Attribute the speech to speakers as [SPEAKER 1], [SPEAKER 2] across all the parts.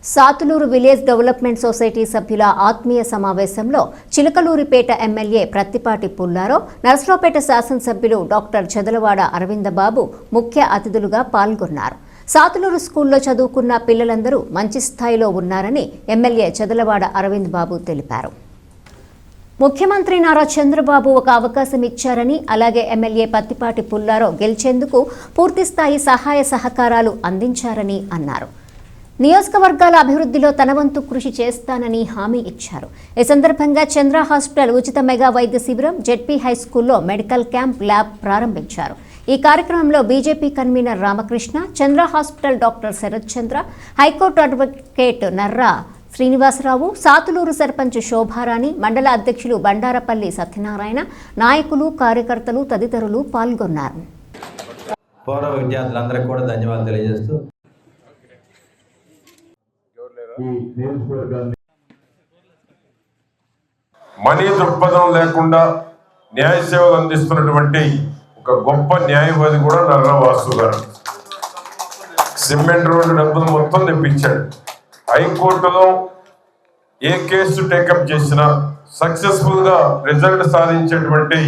[SPEAKER 1] Sathuluru village development society సభ్యుల ఆత్మీయ సమావేశంలో చిలకలూరిపేట ఎమ్మెల్యే ప్రత్తిపాటి పుల్లారావు, నరసరావుపేట శాసనసభ్యులు డాక్టర్ చదలవాడ అరవిందబాబు ముఖ్య అతిథులుగా పాల్గొన్నారు. సాతులూరు స్కూల్లో చదువుకున్న పిల్లలందరూ మంచి స్థాయిలో ఉన్నారని ఎమ్మెల్యే చదలవాడ అరవిందబాబు తెలిపారు. ముఖ్యమంత్రి నారా చంద్రబాబు ఒక అవకాశం ఇచ్చారని, అలాగే ఎమ్మెల్యే ప్రత్తిపాటి పుల్లారావు గెలిచేందుకు పూర్తిస్థాయి సహాయ సహకారాలు అందించారని అన్నారు. నియోజకవర్గాల అభివృద్ధిలో తన వంతు కృషి చేస్తానని హామీ ఇచ్చారు. ఈ సందర్భంగా చంద్ర హాస్పిటల్ ఉచిత మెగా వైద్య శిబిరం, జెడ్పీ హైస్కూల్లో మెడికల్ క్యాంప్ ల్యాబ్ ప్రారంభించారు. ఈ కార్యక్రమంలో బీజేపీ కన్వీనర్ రామకృష్ణ, చంద్ర హాస్పిటల్ డాక్టర్ శరత్ చంద్ర, హైకోర్టు అడ్వకేట్ నర్రా శ్రీనివాసరావు, సాతులూరు సర్పంచ్ శోభారాణి, మండల అధ్యక్షులు బండారపల్లి సత్యనారాయణ, నాయకులు, కార్యకర్తలు తదితరులు పాల్గొన్నారు.
[SPEAKER 2] పూర్వ విద్యార్థులందరికీ కూడా ధన్యవాదాలు తెలియజేస్తూ
[SPEAKER 3] మనీ దృక్పథం లేకుండా న్యాయ సేవలు అందిస్తున్నటువంటి ఒక గొప్ప న్యాయవాది కూడా నర్రా వాసు గారు. సిమెంట్ రోడ్డు డబ్బులు మొత్తం తెప్పించాడు. హైకోర్టులో ఏ కేసు టేకప్ చేసినా సక్సెస్ఫుల్ గా రిజల్ట్ సాధించేటువంటి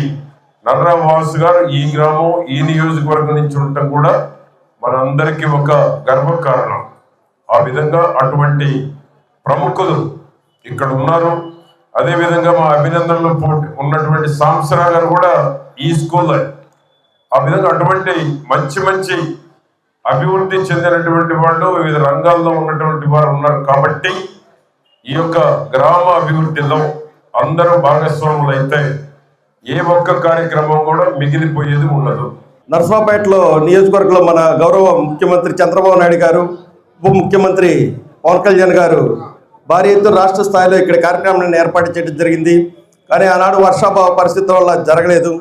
[SPEAKER 3] నర్రా వాసు గారు ఈ గ్రామం, ఈ నియోజకవర్గం నుంచి ఉండటం కూడా మనందరికీ ఒక గర్వకారణం. ఆ విధంగా అటువంటి ప్రముఖులు ఇక్కడ ఉన్నారు. అదేవిధంగా మా అభినందనలో ఉన్నటువంటి సాంసరా గారు కూడా ఈ స్కూల్లో ఆ విధంగా అటువంటి మంచి మంచి అభివృద్ధి చెందినటువంటి వాళ్ళు వివిధ రంగాల్లో ఉన్నటువంటి వారు ఉన్నారు. కాబట్టి ఈ యొక్క గ్రామ అభివృద్ధిలో అందరూ భాగస్వాములు అయితే ఏ ఒక్క కార్యక్రమం కూడా మిగిలిపోయేది ఉండదు.
[SPEAKER 4] నరసరావుపేటలో నియోజకవర్గంలో మన గౌరవ ముఖ్యమంత్రి చంద్రబాబు నాయుడు గారు, ఉప ముఖ్యమంత్రి పవన్ కళ్యాణ్ గారు భారీ ఎత్తున రాష్ట్ర స్థాయిలో ఇక్కడ కార్యక్రమాన్ని ఏర్పాటు చేయడం జరిగింది. కానీ ఆనాడు వర్షాభావ పరిస్థితుల వల్ల జరగలేదు.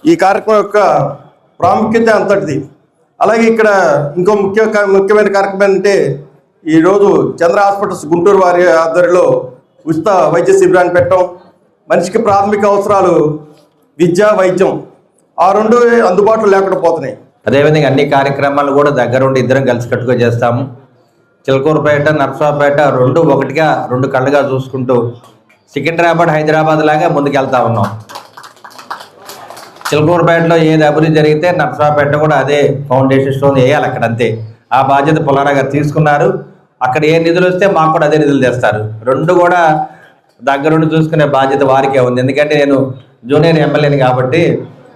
[SPEAKER 4] ఈ కార్యక్రమం యొక్క ప్రాముఖ్యత అంతటిది. అలాగే ఇక్కడ ఇంకో ముఖ్యమైన కార్యక్రమం అంటే ఈరోజు చంద్ర హాస్పిటల్స్ గుంటూరు వారి ఆధ్వర్యంలో ఉచిత వైద్య శిబిరాన్ని పెట్టడం. మనిషికి ప్రాథమిక అవసరాలు విద్య, వైద్యం ఆ రెండు అందుబాటులో లేకుండా పోతున్నాయి.
[SPEAKER 2] అదేవిధంగా అన్ని కార్యక్రమాలు కూడా దగ్గరుండి ఇద్దరం కలిసికట్టుగా చేస్తాము. చిలకూరుపేట, నరసరావుపేట రెండు ఒకటిగా, రెండు కళ్ళుగా చూసుకుంటూ సికింద్రాబాద్, హైదరాబాద్ లాగా ముందుకెళ్తా ఉన్నాం. చిలకూరుపేటలో ఏది అభివృద్ధి జరిగితే నరసరావుపేట కూడా అదే ఫౌండేషన్ స్టోన్ వేయాలి అక్కడ, అంతే. ఆ బాధ్యత పుల్లారావు గారు తీసుకున్నారు. అక్కడ ఏ నిధులు వస్తే మాకు కూడా అదే నిధులు తెస్తారు. రెండు కూడా దగ్గరుండి చూసుకునే బాధ్యత వారికే ఉంది. ఎందుకంటే నేను జూనియర్ ఎమ్మెల్యేని కాబట్టి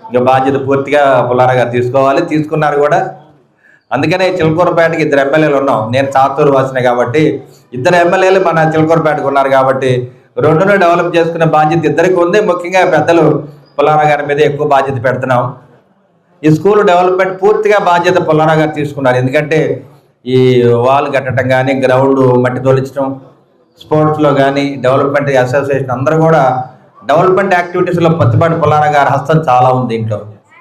[SPEAKER 2] ఇక బాధ్యత పూర్తిగా పుల్లారావు గారు తీసుకోవాలి, తీసుకున్నారు కూడా. అందుకనే చిలకూరుపేటకి ఇద్దరు ఎమ్మెల్యేలు ఉన్నాం. నేను సాతూరు వాసినే కాబట్టి ఇద్దరు ఎమ్మెల్యేలు మన చిలకూరుపేటకు ఉన్నారు. కాబట్టి రెండును డెవలప్ చేసుకునే బాధ్యత ఇద్దరికి ఉంది. ముఖ్యంగా పెద్దలు పుల్లారావు గారి మీద ఎక్కువ బాధ్యత పెడుతున్నాం. ఈ స్కూల్ డెవలప్మెంట్ పూర్తిగా బాధ్యత పుల్లారావు గారు తీసుకున్నారు. ఎందుకంటే ఈ వాల్ కట్టడం కానీ, గ్రౌండ్ మట్టి తోలించడం, స్పోర్ట్స్లో కానీ, డెవలప్మెంట్ అసోసియేషన్ అందరూ కూడా డెవలప్మెంట్ యాక్టివిటీస్లో ప్రతిపాటి పుల్లారావు గారి హస్తం చాలా ఉంది దీంట్లో.